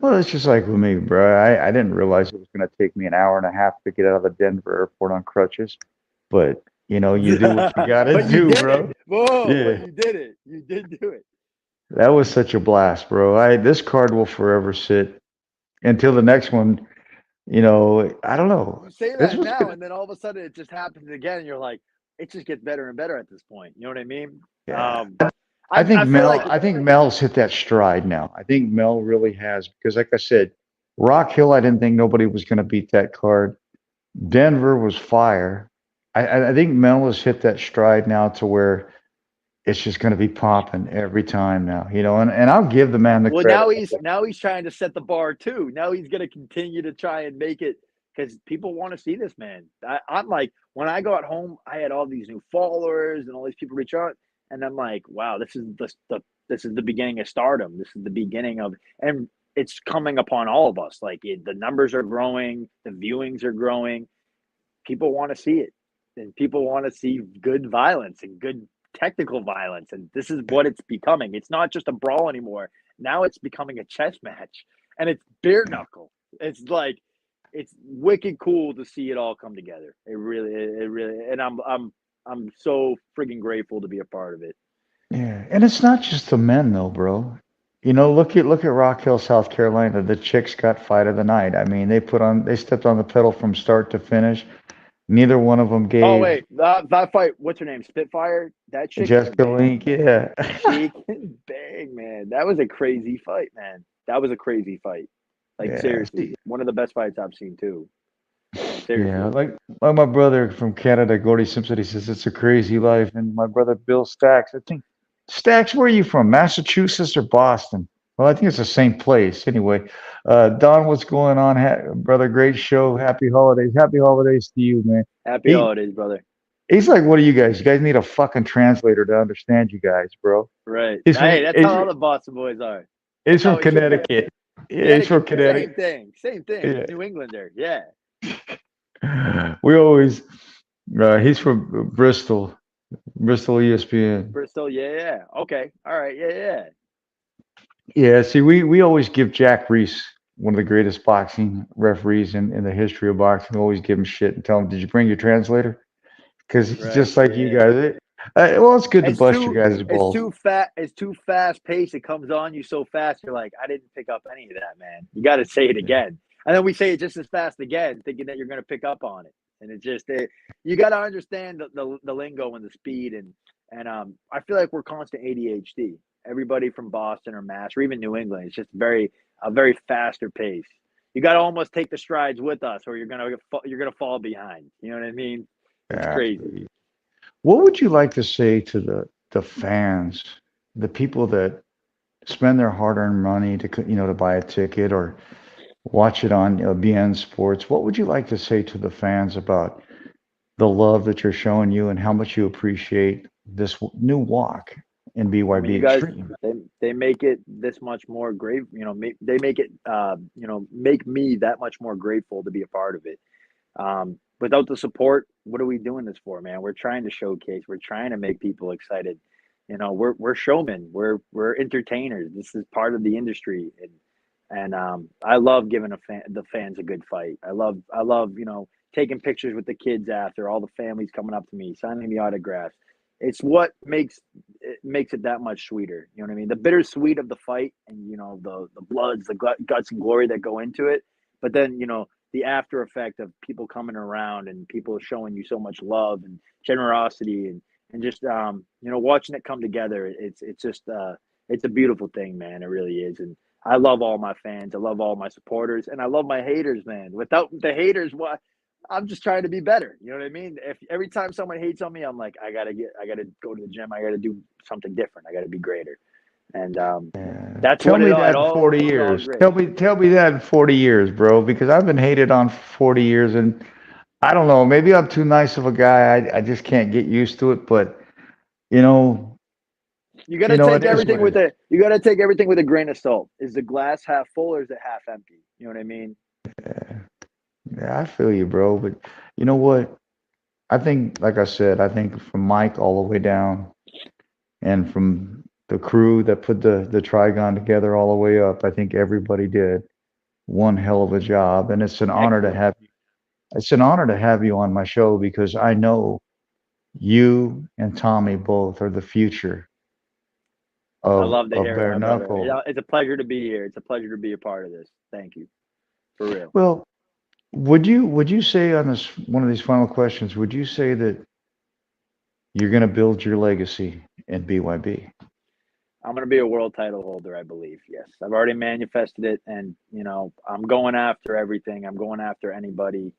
Well, it's just like with me, bro. I didn't realize it was going to take me an hour and a half to get out of the Denver airport on crutches, but you do what you got to But you do, did it. bro. Whoa, but Yeah, you did it. You did do it. that was such a blast, bro. This card will forever sit until the next one. I don't know. You say This that was now, good. and then all of a sudden it just happens again, and you're like, it just gets better and better at this point. You know what I mean? Yeah. Um, I think I feel Mel. like I think Mel's hit that stride now. I think Mel really has because, like I said, Rock Hill. I didn't think nobody was going to beat that card. Denver was fire. I think Mel has hit that stride now to where it's just going to be popping every time now. And I'll give the man the well, credit. now he's trying to set the bar too. Now he's going to continue to try and make it because people want to see this man. I'm like, when I go at home, I had all these new followers and all these people reach out, and I'm like, wow, this is the beginning of stardom. This is the beginning of, and it's coming upon all of us. Like the numbers are growing, the viewings are growing. People want to see it, and people want to see good violence and good technical violence, and this is what it's becoming. It's not just a brawl anymore. Now it's becoming a chess match, and it's bare knuckle. It's like it's wicked cool to see it all come together. It really, and I'm so friggin' grateful to be a part of it. Yeah, and it's not just the men though, bro. Look at Rock Hill, South Carolina. The chicks got fight of the night. I mean, they stepped on the pedal from start to finish. Neither one of them Oh gave wait, that fight. What's her name? Spitfire. That chick can Jessica bang. Link. Yeah, She can bang, man. That was a crazy fight, man. That was a crazy fight. Like yeah. seriously, one of the best fights I've seen too. Yeah, Seriously. like my brother from Canada, Gordy Simpson, he says it's a crazy life. And my brother Bill Stacks, I think Stacks, where are you from? Massachusetts or Boston? Well, I think it's the same place. Anyway, Don, what's going on, brother? Great show. Happy holidays. Happy holidays to you, man. Happy He holidays, brother. he's like, what are you guys? You guys need a fucking translator to understand you guys, bro. Right. He's from Hey, that's how he's, all the Boston boys are. he's That's from how it should be. Connecticut. Yeah, he's from Connecticut, same Connecticut. thing. Same thing. Yeah. New Englander. Yeah. We always he's from Bristol. Bristol ESPN. Bristol. Yeah, yeah. Okay. All right. Yeah, yeah. Yeah, see, we always give Jack Reese, one of the greatest boxing referees in the history of boxing, always give him shit and tell him, "Did you bring your translator?" Because he's Right. just like you Yeah. guys. Well, it's good to It's bust your too guys' it's balls. too fat it's too fast paced. It comes on you so fast you're like, I didn't pick up any of that, man. You gotta say it again. And then we say it just as fast again, thinking that you're gonna pick up on it. And you gotta understand the lingo and the speed and I feel like we're constant ADHD. Everybody from Boston or Mass or even New England, it's just a very faster pace. You got to almost take the strides with us, or you're gonna fall behind. You know what I mean? It's crazy. Absolutely. What would you like to say to the fans, the people that spend their hard-earned money to buy a ticket or watch it on BN Sports? What would you like to say to the fans about the love that you're showing you and how much you appreciate this new walk in I mean, BYB you guys, Extreme? they make it this much more great. They make it, make me that much more grateful to be a part of it. Without the support, what are we doing this for, man? We're trying to showcase. We're trying to make people excited. We're showmen. We're entertainers. This is part of the industry, and I love giving the fans a good fight. I love taking pictures with the kids after all the families coming up to me, signing the autographs. It's what makes it that much sweeter. You know what I mean? The bittersweet of the fight, and the bloods, the guts and glory that go into it. But then the after effect of people coming around and people showing you so much love and generosity and just watching it come together. It's just it's a beautiful thing, man. It really is. And I love all my fans. I love all my supporters, and I love my haters, man. Without the haters, what? I'm just trying to be better. You know what I mean? If every time someone hates on me, I'm like, I gotta go to the gym. I gotta do something different. I gotta be greater. And Yeah. that's Tell what me it that in all 40 it's all years. great. Tell me that in 40 years, bro, because I've been hated on for 40 years and I don't know. Maybe I'm too nice of a guy. I just can't get used to it. But you know, You got to it take is everything what it with is. a you got to take everything with a grain of salt. Is the glass half full or is it half empty? You know what I mean? Yeah, yeah, I feel you, bro. But you know what? I think, like I said, I think from Mike all the way down, and from the crew that put the Trigon together all the way up, I think everybody did one hell of a job. And it's an honor to Excellent. have you. It's an honor to have you on my show because I know you and Tommy both are the future I love to of hear it, bare my brother. knuckle. It's a pleasure to be here. It's a pleasure to be a part of this. Thank you. For real. Well, would you say on this one of these final questions, would you say that you're going to build your legacy in BYB? I'm going to be a world title holder, I believe. Yes. I've already manifested it. And, I'm going after everything. I'm going after anybody.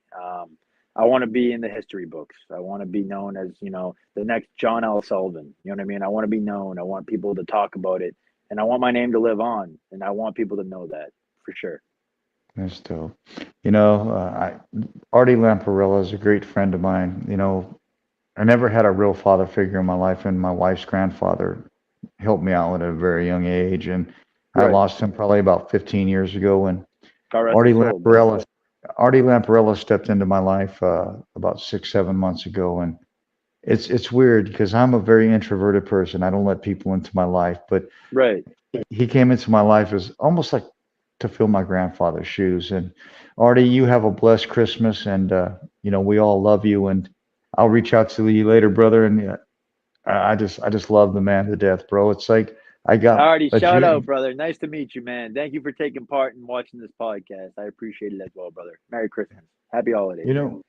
I want to be in the history books. I want to be known as, the next John L. Sullivan. You know what I mean? I want to be known. I want people to talk about it. And I want my name to live on. And I want people to know that for sure. That's dope. You know, Artie Lamparella is a great friend of mine. I never had a real father figure in my life, and my wife's grandfather helped me out at a very young age, and I Right. lost him probably about 15 years ago when God rest Artie his soul, bro. Lamparella Artie Lamparella stepped into my life about 6, 7 months ago, and it's weird because I'm a very introverted person. I don't let people into my life, but Right. he came into my life as almost like to fill my grandfather's shoes. And Artie, you have a blessed Christmas, and we all love you. And I'll reach out to you later, brother. And I just love the man to death, bro. It's like I got Alrighty, a shout out, dream. brother. Nice to meet you, man. Thank you for taking part in watching this podcast. I appreciate it as well, brother. Merry Christmas. Happy holidays. You know,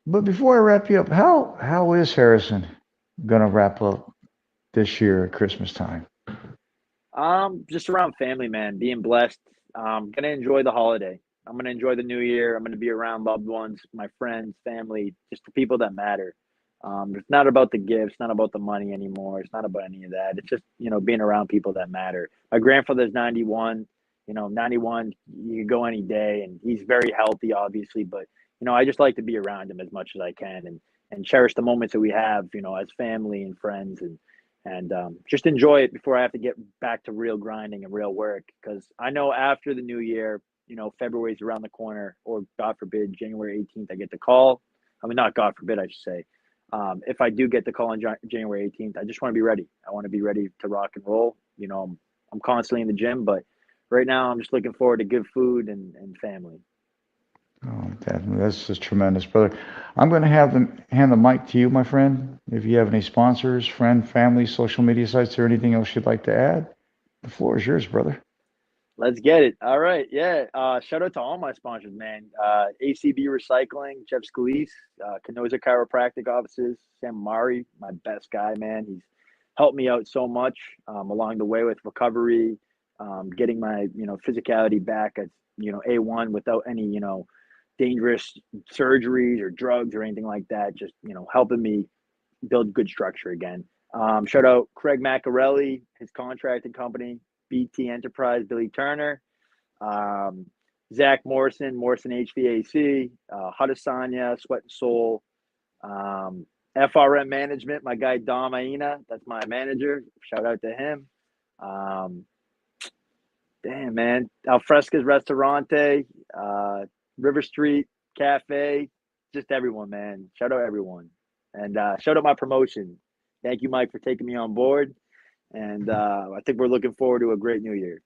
but before I wrap you up, how is Harrison gonna wrap up this year at Christmas time? Just around family, man. Being blessed. Gonna enjoy the holiday. I'm gonna enjoy the new year. I'm gonna be around loved ones, my friends, family, just the people that matter. It's not about the gifts, not about the money anymore. It's not about any of that. It's just, being around people that matter. My grandfather's 91. 91, you can go any day and he's very healthy, obviously, but I just like to be around him as much as I can and cherish the moments that we have, as family and friends and just enjoy it before I have to get back to real grinding and real work. Because I know after the new year, February's around the corner, or God forbid, January 18th, I get the call. I mean, not God forbid, I should say. If I do get the call on January 18th, I just want to be ready. I want to be ready to rock and roll. I'm constantly in the gym, but right now I'm just looking forward to good food and family. Oh, definitely. That's just tremendous, brother. I'm going to hand the mic to you, my friend. If you have any sponsors, friend, family, social media sites, or anything else you'd like to add, the floor is yours, brother. Let's get it. All right. Yeah. Shout out to all my sponsors, man. ACB Recycling, Jeff Scalise, Canosa Chiropractic Offices, Sam Mari, my best guy, man. He's helped me out so much along the way with recovery, getting my, physicality back at, A1 without any, dangerous surgeries or drugs or anything like that. Just, helping me build good structure again. Shout out Craig Macarelli, his contracting company, BT Enterprise, Billy Turner, um, Zach Morrison, Morrison HVAC, Hadasanya, Sweat and Soul, um, FRM Management, my guy Dom Aina, that's my manager. Shout out to him. Um, damn, man. Alfresca's Restaurante, River Street Cafe, just everyone, man. Shout out everyone. And shout out my promotion. Thank you, Mike, for taking me on board. And I think we're looking forward to a great new year.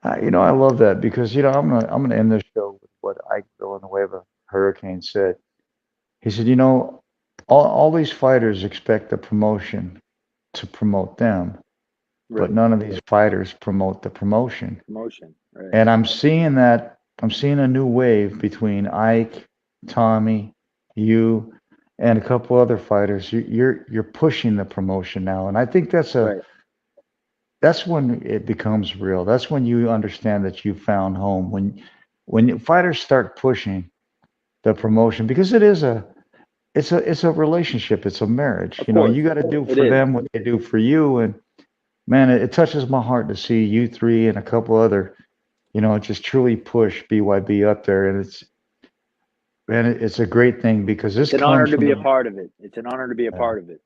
I love that because I'm gonna end this show with what Ike Villanueva Hurricane said. He said, all these fighters expect the promotion to promote them, but Right. none of these fighters promote the promotion. Promotion. Right. And I'm seeing that. I'm seeing a new wave between Ike, Tommy, you, and a couple other fighters. You're pushing the promotion now, and I think Right. that's when it becomes real. That's when you understand that you found home. When fighters start pushing the promotion, because it's a relationship. It's a marriage. Of course. You got to do It for is. them what they do for you, and man, it touches my heart to see you three and a couple other, just truly push BYB up there. And And it's a great thing because this It's an honor comes to from be a the. part of it. It's an honor to be a Uh, part of it.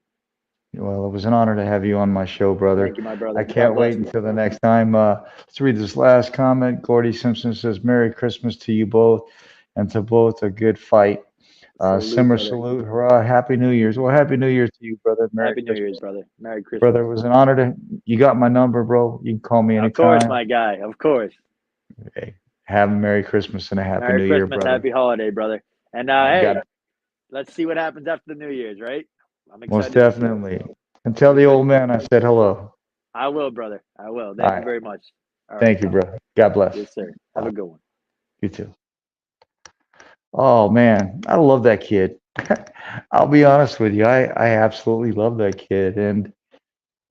well, it was an honor to have you on my show, brother. Thank you, my I brother. God can't wait bless you. until the next time. Let's read this last comment. Gordy Simpson says, "Merry Christmas to you both, and to both a good fight." Salute, Simmer brother. salute, hurrah, Happy New Year's. Well, Happy New Year to you, brother. Merry Happy New Year's, Christmas. brother. Merry Brother, Christmas. it was an honor to. You got my number, bro. You can call me Of course, anytime. my guy. Of course. Hey, have a Merry Christmas and a Happy Merry New Year, Christmas. brother. Happy holiday, brother. And Got hey, it. let's see what happens after the New Year's, right? I'm Most excited to see it. definitely. And I'm tell the excited old to man see I it. said hello. I will, brother. I will. All Thank you right. very much. All right. Thank you, brother. God bless. Yes, sir. Have Bye. a good one. You too. Oh man, I love that kid. I'll be honest with you. I absolutely love that kid. And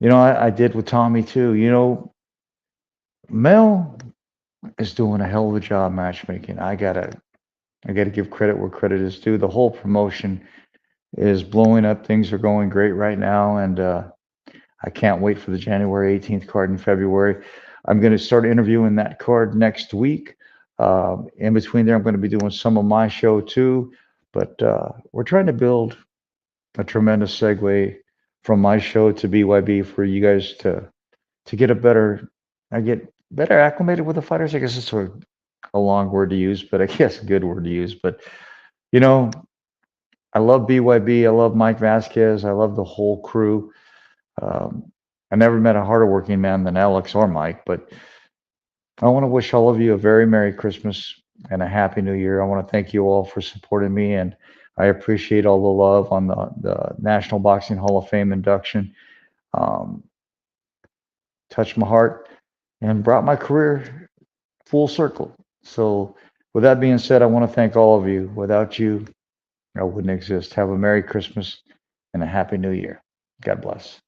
I did with Tommy too. Mel is doing a hell of a job matchmaking. I gotta give credit where credit is due. The whole promotion is blowing up. Things are going great right now, and I can't wait for the January 18th card in February. I'm going to start interviewing that card next week. In between there, I'm going to be doing some of my show too. But we're trying to build a tremendous segue from my show to BYB for you guys to get a better, I get better acclimated with the fighters. I guess it's a long word to use, but I guess a good word to use. But you know, I love BYB. I love Mike Vasquez. I love the whole crew. Um, I never met a harder working man than Alex or Mike, but I want to wish all of you a very Merry Christmas and a Happy New Year. I want to thank you all for supporting me, and I appreciate all the love on the National Boxing Hall of Fame induction. Um, Touched my heart and brought my career full circle. So, with that being said, I want to thank all of you. Without you, I wouldn't exist. Have a Merry Christmas and a Happy New Year. God bless.